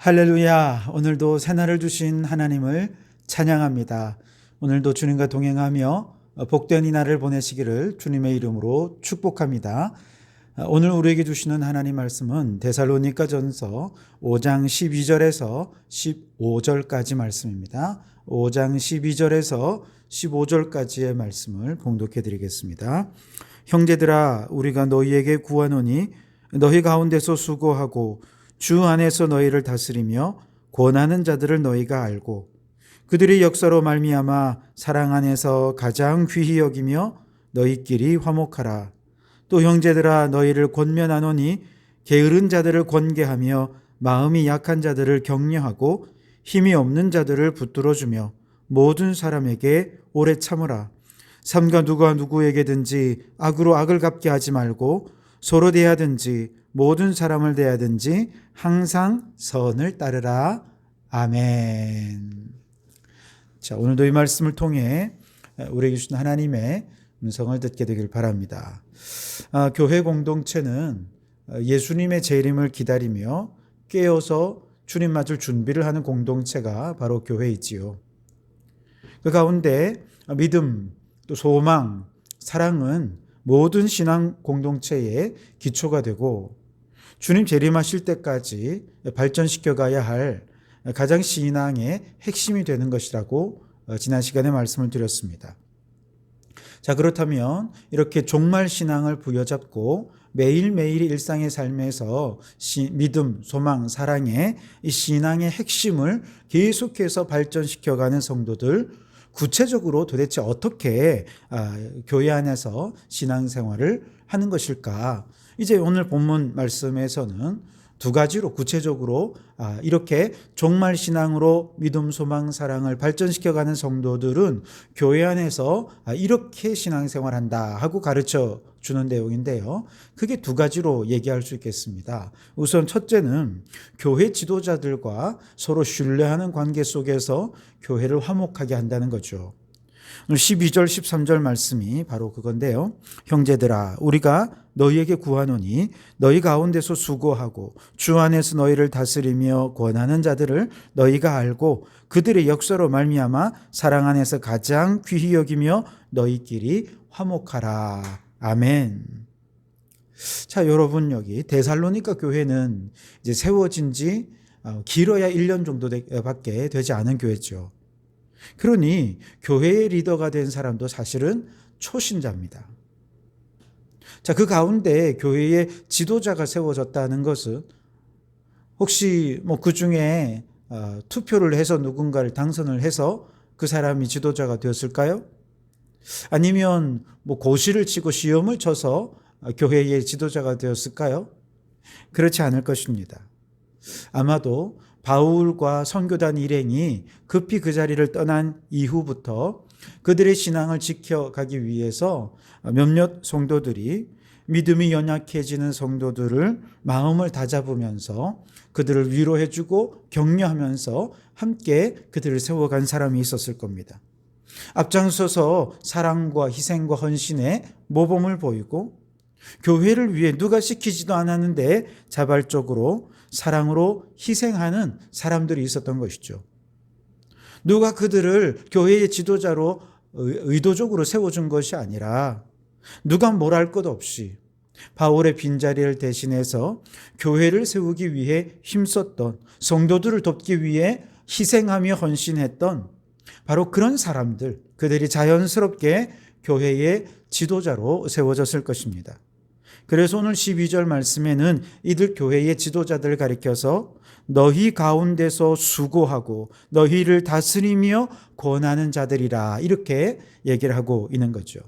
할렐루야. 오늘도 새날을 주신 하나님을 찬양합니다. 오늘도 주님과 동행하며 복된 이 날을 보내시기를 주님의 이름으로 축복합니다. 오늘 우리에게 주시는 하나님 말씀은 데살로니가전서 5장 12절에서 15절까지 말씀입니다. 5장 12절에서 15절까지의 말씀을 봉독해 드리겠습니다. 형제들아, 우리가 너희에게 구하노니 너희 가운데서 수고하고 주 안에서 너희를 다스리며 권하는 자들을 너희가 알고 그들의 역사로 말미암아 사랑 안에서 가장 귀히 여기며 너희끼리 화목하라. 또 형제들아, 너희를 권면하노니 게으른 자들을 권계하며 마음이 약한 자들을 격려하고 힘이 없는 자들을 붙들어주며 모든 사람에게 오래 참으라. 삼가 누가 누구에게든지 악으로 악을 갚게 하지 말고 서로 대하든지 모든 사람을 대하든지 항상 선을 따르라. 아멘. 자, 오늘도 이 말씀을 통해 우리에게 주신 하나님의 음성을 듣게 되길 바랍니다. 교회 공동체는 예수님의 재림을 기다리며 깨어서 주님 맞을 준비를 하는 공동체가 바로 교회이지요. 그 가운데 믿음, 또 소망, 사랑은 모든 신앙 공동체의 기초가 되고 주님 재림하실 때까지 발전시켜 가야 할 가장 신앙의 핵심이 되는 것이라고 지난 시간에 말씀을 드렸습니다. 자, 그렇다면 이렇게 종말 신앙을 부여잡고 매일매일 일상의 삶에서 믿음, 소망, 사랑의 이 신앙의 핵심을 계속해서 발전시켜가는 성도들, 구체적으로 도대체 어떻게 교회 안에서 신앙생활을 하는 것일까? 이제 오늘 본문 말씀에서는 두 가지로 구체적으로 이렇게 종말 신앙으로 믿음, 소망, 사랑을 발전시켜가는 성도들은 교회 안에서 이렇게 신앙생활한다 하고 가르쳐 주는 내용인데요. 크게 두 가지로 얘기할 수 있겠습니다. 우선 첫째는 교회 지도자들과 서로 신뢰하는 관계 속에서 교회를 화목하게 한다는 거죠. 12절 13절 말씀이 바로 그건데요. 형제들아, 우리가 너희에게 구하노니 너희 가운데서 수고하고 주 안에서 너희를 다스리며 권하는 자들을 너희가 알고 그들의 역사로 말미암아 사랑 안에서 가장 귀히 여기며 너희끼리 화목하라. 아멘. 자, 여러분, 여기 데살로니가 교회는 이제 세워진 지 길어야 1년 정도밖에 되지 않은 교회죠. 그러니 교회의 리더가 된 사람도 사실은 초신자입니다. 자, 그 가운데 교회의 지도자가 세워졌다는 것은 혹시 그 중에 투표를 해서 누군가를 당선을 해서 그 사람이 지도자가 되었을까요? 아니면 고시를 치고 시험을 쳐서 교회의 지도자가 되었을까요? 그렇지 않을 것입니다. 아마도 바울과 선교단 일행이 급히 그 자리를 떠난 이후부터 그들의 신앙을 지켜가기 위해서 몇몇 성도들이 믿음이 연약해지는 성도들을 마음을 다잡으면서 그들을 위로해주고 격려하면서 함께 그들을 세워간 사람이 있었을 겁니다. 앞장서서 사랑과 희생과 헌신의 모범을 보이고 교회를 위해 누가 시키지도 않았는데 자발적으로 사랑으로 희생하는 사람들이 있었던 것이죠. 누가 그들을 교회의 지도자로 의도적으로 세워준 것이 아니라 누가 뭘 할 것 없이 바울의 빈자리를 대신해서 교회를 세우기 위해 힘썼던, 성도들을 돕기 위해 희생하며 헌신했던 바로 그런 사람들, 그들이 자연스럽게 교회의 지도자로 세워졌을 것입니다. 그래서 오늘 12절 말씀에는 이들 교회의 지도자들을 가리켜서 너희 가운데서 수고하고 너희를 다스리며 권하는 자들이라 이렇게 얘기를 하고 있는 거죠.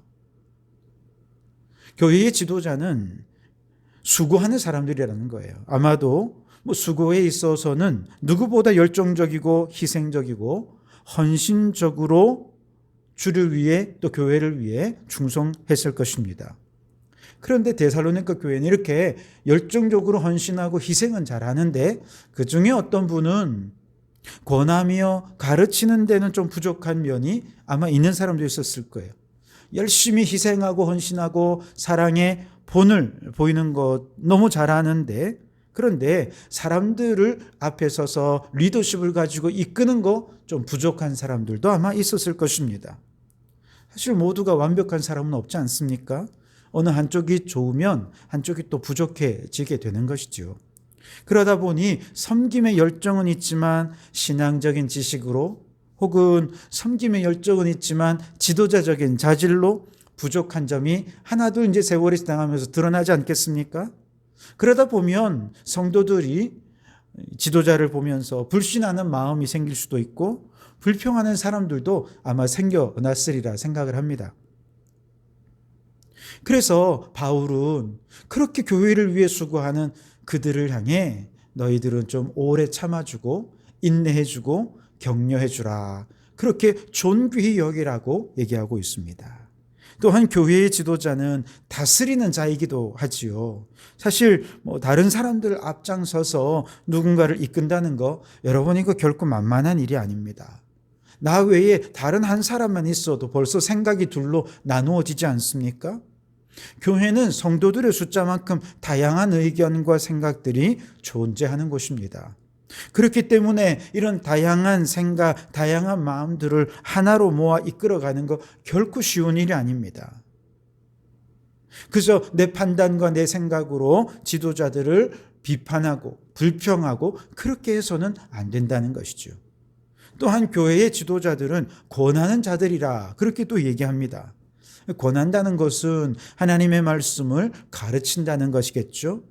교회의 지도자는 수고하는 사람들이라는 거예요. 아마도 수고에 있어서는 누구보다 열정적이고 희생적이고 헌신적으로 주를 위해 또 교회를 위해 충성했을 것입니다. 그런데 데살로니가 교회는 이렇게 열정적으로 헌신하고 희생은 잘하는데 그 중에 어떤 분은 권하며 가르치는 데는 좀 부족한 면이 아마 있는 사람도 있었을 거예요. 열심히 희생하고 헌신하고 사랑의 본을 보이는 것 너무 잘하는데 그런데 사람들을 앞에 서서 리더십을 가지고 이끄는 거 좀 부족한 사람들도 아마 있었을 것입니다. 사실 모두가 완벽한 사람은 없지 않습니까? 어느 한쪽이 좋으면 한쪽이 또 부족해지게 되는 것이죠. 그러다 보니 섬김의 열정은 있지만 신앙적인 지식으로 혹은 섬김의 열정은 있지만 지도자적인 자질로 부족한 점이 하나둘 이제 세월이 지나가면서 드러나지 않겠습니까? 그러다 보면 성도들이 지도자를 보면서 불신하는 마음이 생길 수도 있고 불평하는 사람들도 아마 생겨났으리라 생각을 합니다. 그래서 바울은 그렇게 교회를 위해 수고하는 그들을 향해 너희들은 좀 오래 참아주고 인내해주고 격려해주라. 그렇게 존귀히 여기라고 얘기하고 있습니다. 또한 교회의 지도자는 다스리는 자이기도 하지요. 사실 다른 사람들 앞장서서 누군가를 이끈다는 거 여러분 이거 결코 만만한 일이 아닙니다. 나 외에 다른 한 사람만 있어도 벌써 생각이 둘로 나누어지지 않습니까? 교회는 성도들의 숫자만큼 다양한 의견과 생각들이 존재하는 곳입니다. 그렇기 때문에 이런 다양한 생각, 다양한 마음들을 하나로 모아 이끌어가는 거 결코 쉬운 일이 아닙니다. 그래서 내 판단과 내 생각으로 지도자들을 비판하고 불평하고 그렇게 해서는 안 된다는 것이죠. 또한 교회의 지도자들은 권하는 자들이라 그렇게 또 얘기합니다. 권한다는 것은 하나님의 말씀을 가르친다는 것이겠죠.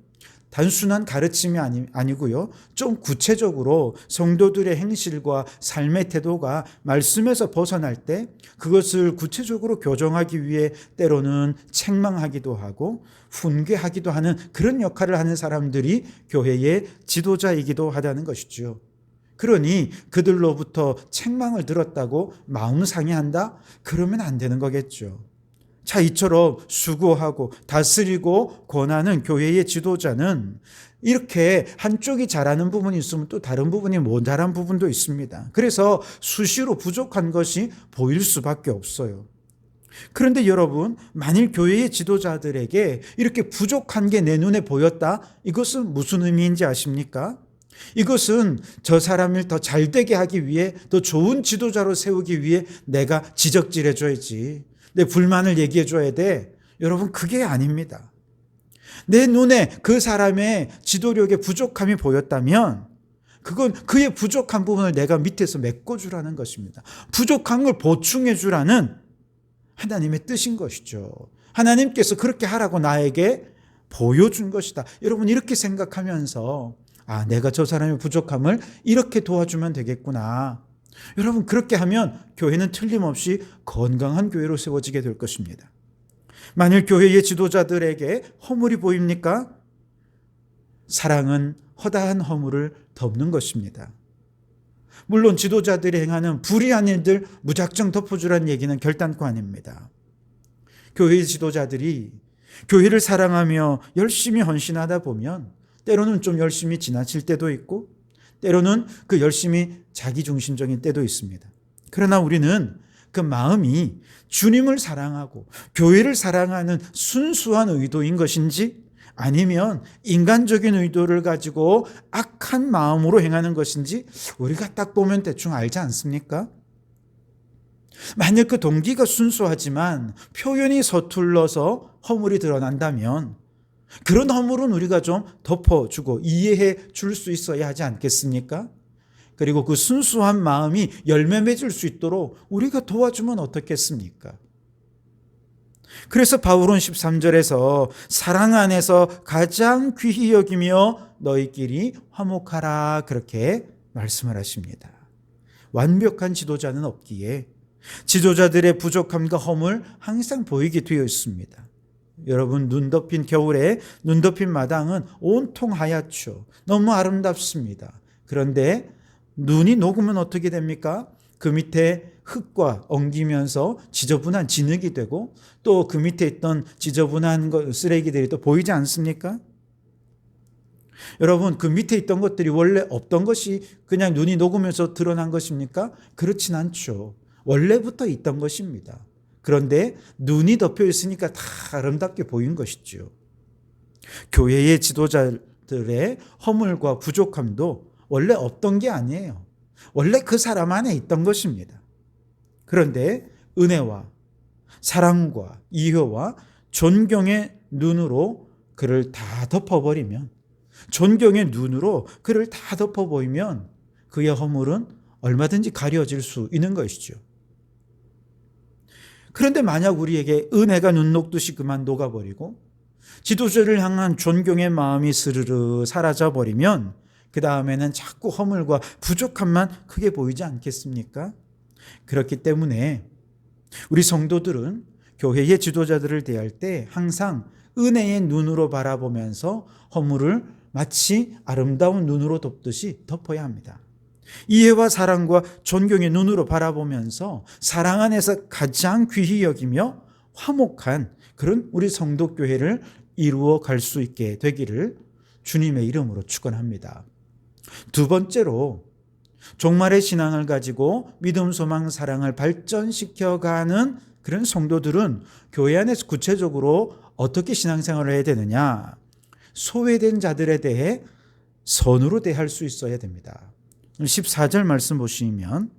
단순한 가르침이 아니고요. 좀 구체적으로 성도들의 행실과 삶의 태도가 말씀에서 벗어날 때 그것을 구체적으로 교정하기 위해 때로는 책망하기도 하고 훈계하기도 하는 그런 역할을 하는 사람들이 교회의 지도자이기도 하다는 것이죠. 그러니 그들로부터 책망을 들었다고 마음 상해한다? 그러면 안 되는 거겠죠. 자, 이처럼 수고하고 다스리고 권하는 교회의 지도자는 이렇게 한쪽이 잘하는 부분이 있으면 또 다른 부분이 모자란 부분도 있습니다. 그래서 수시로 부족한 것이 보일 수밖에 없어요. 그런데 여러분, 만일 교회의 지도자들에게 이렇게 부족한 게 내 눈에 보였다? 이것은 무슨 의미인지 아십니까? 이것은 저 사람을 더 잘되게 하기 위해 더 좋은 지도자로 세우기 위해 내가 지적질해줘야지. 내 불만을 얘기해 줘야 돼. 여러분 그게 아닙니다. 내 눈에 그 사람의 지도력의 부족함이 보였다면 그건 그의 부족한 부분을 내가 밑에서 메꿔주라는 것입니다. 부족한 걸 보충해 주라는 하나님의 뜻인 것이죠. 하나님께서 그렇게 하라고 나에게 보여준 것이다. 여러분 이렇게 생각하면서 내가 저 사람의 부족함을 이렇게 도와주면 되겠구나. 여러분 그렇게 하면 교회는 틀림없이 건강한 교회로 세워지게 될 것입니다. 만일 교회의 지도자들에게 허물이 보입니까? 사랑은 허다한 허물을 덮는 것입니다. 물론 지도자들이 행하는 불의한 일들 무작정 덮어주라는 얘기는 결단코 아닙니다. 교회의 지도자들이 교회를 사랑하며 열심히 헌신하다 보면 때로는 좀 열심히 지나칠 때도 있고 때로는 그 열심히 자기중심적인 때도 있습니다. 그러나 우리는 그 마음이 주님을 사랑하고 교회를 사랑하는 순수한 의도인 것인지 아니면 인간적인 의도를 가지고 악한 마음으로 행하는 것인지 우리가 딱 보면 대충 알지 않습니까? 만약 그 동기가 순수하지만 표현이 서툴러서 허물이 드러난다면 그런 허물은 우리가 좀 덮어주고 이해해 줄 수 있어야 하지 않겠습니까? 그리고 그 순수한 마음이 열매 맺을 수 있도록 우리가 도와주면 어떻겠습니까? 그래서 바울은 13절에서 사랑 안에서 가장 귀히 여기며 너희끼리 화목하라 그렇게 말씀을 하십니다. 완벽한 지도자는 없기에 지도자들의 부족함과 허물 항상 보이게 되어 있습니다. 여러분 눈 덮인 겨울에 눈 덮인 마당은 온통 하얗죠. 너무 아름답습니다. 그런데 눈이 녹으면 어떻게 됩니까? 그 밑에 흙과 엉기면서 지저분한 진흙이 되고 또 그 밑에 있던 지저분한 쓰레기들이 또 보이지 않습니까? 여러분 그 밑에 있던 것들이 원래 없던 것이 그냥 눈이 녹으면서 드러난 것입니까? 그렇진 않죠. 원래부터 있던 것입니다. 그런데 눈이 덮여 있으니까 다 아름답게 보인 것이죠. 교회의 지도자를 사람들의 허물과 부족함도 원래 없던 게 아니에요. 원래 그 사람 안에 있던 것입니다. 그런데 은혜와 사랑과 이효와 존경의 눈으로 그를 다 덮어버리면, 존경의 눈으로 그를 다 덮어보이면 그의 허물은 얼마든지 가려질 수 있는 것이죠. 그런데 만약 우리에게 은혜가 눈 녹듯이 그만 녹아버리고 지도자를 향한 존경의 마음이 스르르 사라져버리면 그 다음에는 자꾸 허물과 부족함만 크게 보이지 않겠습니까? 그렇기 때문에 우리 성도들은 교회의 지도자들을 대할 때 항상 은혜의 눈으로 바라보면서 허물을 마치 아름다운 눈으로 덮듯이 덮어야 합니다. 이해와 사랑과 존경의 눈으로 바라보면서 사랑 안에서 가장 귀히 여기며 화목한 그런 우리 성도교회를 이루어 갈 수 있게 되기를 주님의 이름으로 축원합니다. 두 번째로 종말의 신앙을 가지고 믿음, 소망, 사랑을 발전시켜가는 그런 성도들은 교회 안에서 구체적으로 어떻게 신앙생활을 해야 되느냐? 소외된 자들에 대해 선으로 대할 수 있어야 됩니다. 14절 말씀 보시면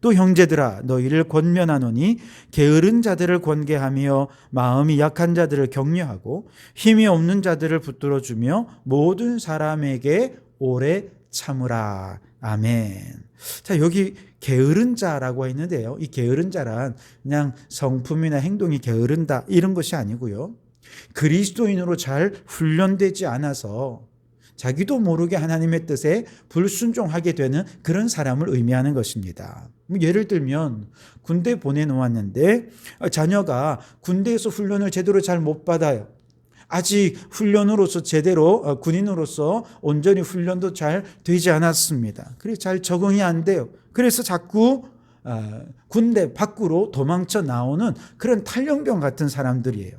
또 형제들아 너희를 권면하노니 게으른 자들을 권계하며 마음이 약한 자들을 격려하고 힘이 없는 자들을 붙들어주며 모든 사람에게 오래 참으라. 아멘. 자, 여기 게으른 자라고 했는데요. 이 게으른 자란 그냥 성품이나 행동이 게으른다 이런 것이 아니고요. 그리스도인으로 잘 훈련되지 않아서 자기도 모르게 하나님의 뜻에 불순종하게 되는 그런 사람을 의미하는 것입니다. 예를 들면 군대 보내놓았는데 자녀가 군대에서 훈련을 제대로 잘 못 받아요. 아직 훈련으로서 제대로 군인으로서 온전히 훈련도 잘 되지 않았습니다. 그래서 잘 적응이 안 돼요. 그래서 자꾸 군대 밖으로 도망쳐 나오는 그런 탈영병 같은 사람들이에요.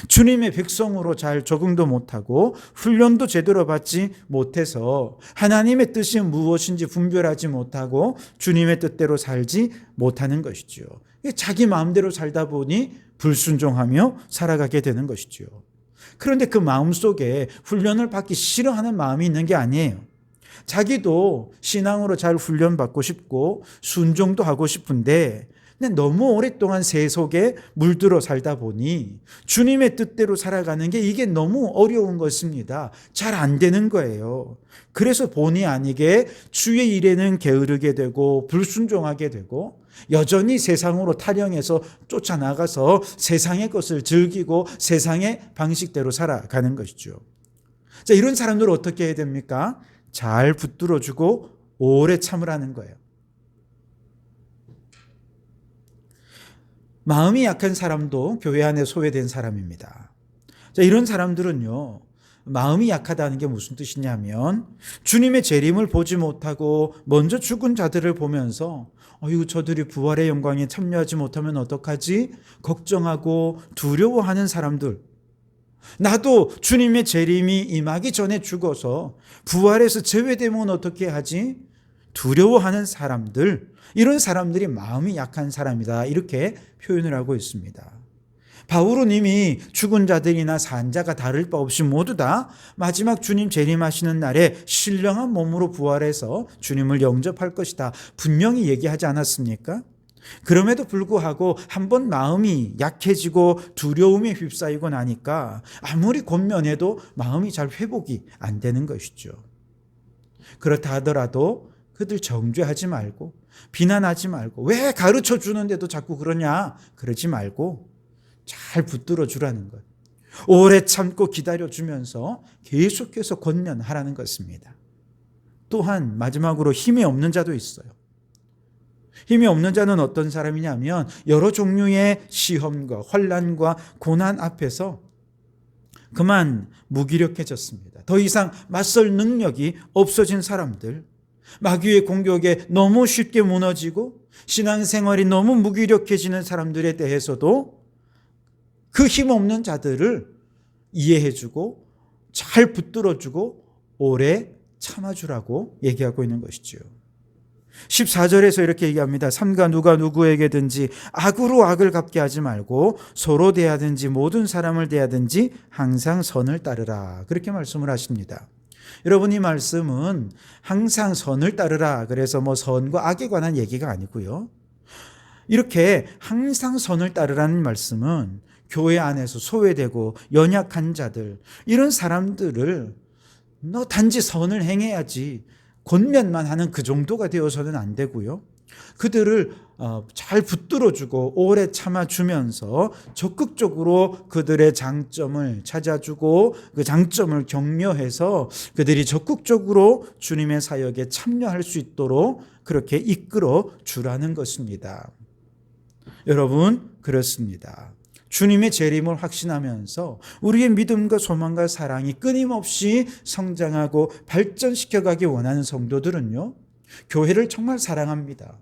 주님의 백성으로 잘 적응도 못하고 훈련도 제대로 받지 못해서 하나님의 뜻이 무엇인지 분별하지 못하고 주님의 뜻대로 살지 못하는 것이죠. 자기 마음대로 살다 보니 불순종하며 살아가게 되는 것이죠. 그런데 그 마음속에 훈련을 받기 싫어하는 마음이 있는 게 아니에요. 자기도 신앙으로 잘 훈련받고 싶고 순종도 하고 싶은데 너무 오랫동안 새 속에 물들어 살다 보니 주님의 뜻대로 살아가는 게 이게 너무 어려운 것입니다. 잘 안 되는 거예요. 그래서 본의 아니게 주의 일에는 게으르게 되고 불순종하게 되고 여전히 세상으로 탈영해서 쫓아나가서 세상의 것을 즐기고 세상의 방식대로 살아가는 것이죠. 자, 이런 사람들은 어떻게 해야 됩니까? 잘 붙들어주고 오래 참으라는 거예요. 마음이 약한 사람도 교회 안에 소외된 사람입니다. 자, 이런 사람들은요, 마음이 약하다는 게 무슨 뜻이냐면 주님의 재림을 보지 못하고 먼저 죽은 자들을 보면서 어이구 저들이 부활의 영광에 참여하지 못하면 어떡하지? 걱정하고 두려워하는 사람들. 나도 주님의 재림이 임하기 전에 죽어서 부활에서 제외되면 어떻게 하지? 두려워하는 사람들, 이런 사람들이 마음이 약한 사람이다 이렇게 표현을 하고 있습니다. 바울은 이미 죽은 자들이나 산 자가 다를 바 없이 모두 다 마지막 주님 재림하시는 날에 신령한 몸으로 부활해서 주님을 영접할 것이다 분명히 얘기하지 않았습니까? 그럼에도 불구하고 한번 마음이 약해지고 두려움에 휩싸이고 나니까 아무리 권면해도 마음이 잘 회복이 안 되는 것이죠. 그렇다 하더라도 그들 정죄하지 말고 비난하지 말고 왜 가르쳐 주는데도 자꾸 그러냐 그러지 말고 잘 붙들어 주라는 것. 오래 참고 기다려 주면서 계속해서 권면하라는 것입니다. 또한 마지막으로 힘이 없는 자도 있어요. 힘이 없는 자는 어떤 사람이냐면 여러 종류의 시험과 환난과 고난 앞에서 그만 무기력해졌습니다. 더 이상 맞설 능력이 없어진 사람들, 마귀의 공격에 너무 쉽게 무너지고 신앙생활이 너무 무기력해지는 사람들에 대해서도 그 힘없는 자들을 이해해주고 잘 붙들어주고 오래 참아주라고 얘기하고 있는 것이죠. 14절에서 이렇게 얘기합니다. 삼가 누가 누구에게든지 악으로 악을 갚게 하지 말고 서로 대하든지 모든 사람을 대하든지 항상 선을 따르라. 그렇게 말씀을 하십니다. 여러분, 이 말씀은 항상 선을 따르라 그래서 선과 악에 관한 얘기가 아니고요. 이렇게 항상 선을 따르라는 말씀은 교회 안에서 소외되고 연약한 자들, 이런 사람들을 너 단지 선을 행해야지 권면만 하는 그 정도가 되어서는 안 되고요. 그들을 잘 붙들어주고 오래 참아주면서 적극적으로 그들의 장점을 찾아주고 그 장점을 격려해서 그들이 적극적으로 주님의 사역에 참여할 수 있도록 그렇게 이끌어 주라는 것입니다. 여러분, 그렇습니다. 주님의 재림을 확신하면서 우리의 믿음과 소망과 사랑이 끊임없이 성장하고 발전시켜가기 원하는 성도들은요, 교회를 정말 사랑합니다.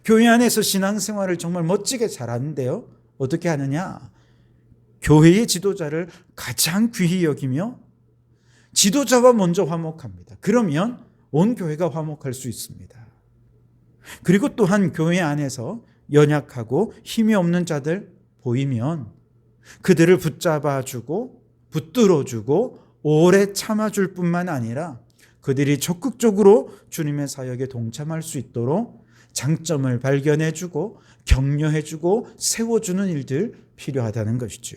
교회 안에서 신앙생활을 정말 멋지게 잘하는데요, 어떻게 하느냐? 교회의 지도자를 가장 귀히 여기며 지도자와 먼저 화목합니다. 그러면 온 교회가 화목할 수 있습니다. 그리고 또한 교회 안에서 연약하고 힘이 없는 자들 보이면 그들을 붙잡아주고 붙들어주고 오래 참아줄 뿐만 아니라 그들이 적극적으로 주님의 사역에 동참할 수 있도록 장점을 발견해주고 격려해주고 세워주는 일들 필요하다는 것이죠.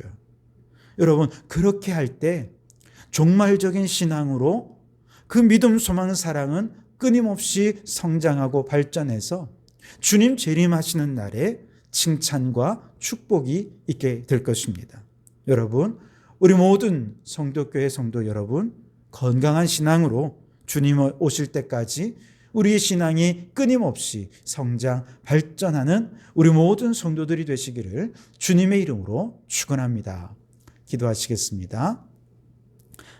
여러분, 그렇게 할 때 종말적인 신앙으로 그 믿음, 소망, 사랑은 끊임없이 성장하고 발전해서 주님 재림하시는 날에 칭찬과 축복이 있게 될 것입니다. 여러분, 우리 모든 성도교회 성도 여러분, 건강한 신앙으로 주님 오실 때까지 우리의 신앙이 끊임없이 성장, 발전하는 우리 모든 성도들이 되시기를 주님의 이름으로 축원합니다. 기도하시겠습니다.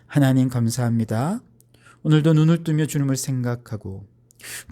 하나님, 감사합니다. 오늘도 눈을 뜨며 주님을 생각하고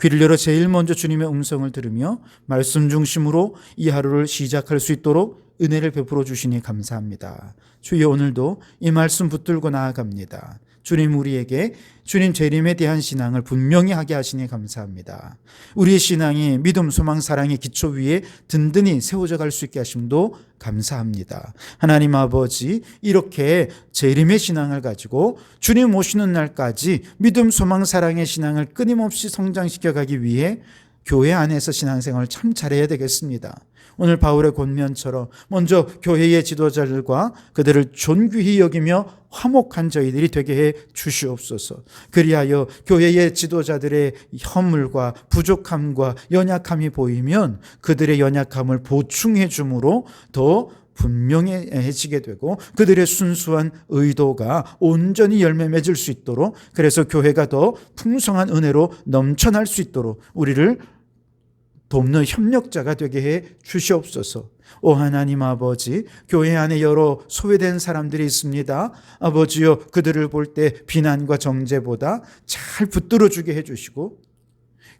귀를 열어 제일 먼저 주님의 음성을 들으며 말씀 중심으로 이 하루를 시작할 수 있도록 은혜를 베풀어 주시니 감사합니다. 주여, 오늘도 이 말씀 붙들고 나아갑니다. 주님, 우리에게 주님 재림에 대한 신앙을 분명히 하게 하시니 감사합니다. 우리의 신앙이 믿음, 소망, 사랑의 기초 위에 든든히 세워져 갈 수 있게 하심도 감사합니다. 하나님 아버지, 이렇게 재림의 신앙을 가지고 주님 오시는 날까지 믿음, 소망, 사랑의 신앙을 끊임없이 성장시켜 가기 위해 교회 안에서 신앙생활을 참 잘해야 되겠습니다. 오늘 바울의 권면처럼 먼저 교회의 지도자들과 그들을 존귀히 여기며 화목한 저희들이 되게 해 주시옵소서. 그리하여 교회의 지도자들의 허물과 부족함과 연약함이 보이면 그들의 연약함을 보충해 줌으로 더 분명해지게 되고 그들의 순수한 의도가 온전히 열매 맺을 수 있도록, 그래서 교회가 더 풍성한 은혜로 넘쳐날 수 있도록 우리를 돕는 협력자가 되게 해 주시옵소서. 오 하나님 아버지, 교회 안에 여러 소외된 사람들이 있습니다. 아버지여, 그들을 볼 때 비난과 정죄보다 잘 붙들어주게 해주시고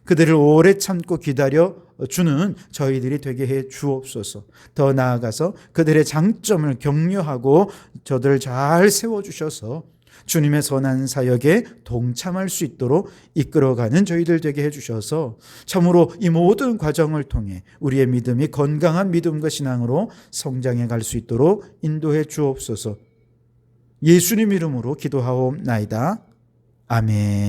그들을 오래 참고 기다려 주는 저희들이 되게 해 주옵소서. 더 나아가서 그들의 장점을 격려하고 저들을 잘 세워주셔서 주님의 선한 사역에 동참할 수 있도록 이끌어가는 저희들 되게 해주셔서 참으로 이 모든 과정을 통해 우리의 믿음이 건강한 믿음과 신앙으로 성장해 갈 수 있도록 인도해 주옵소서. 예수님 이름으로 기도하옵나이다. 아멘.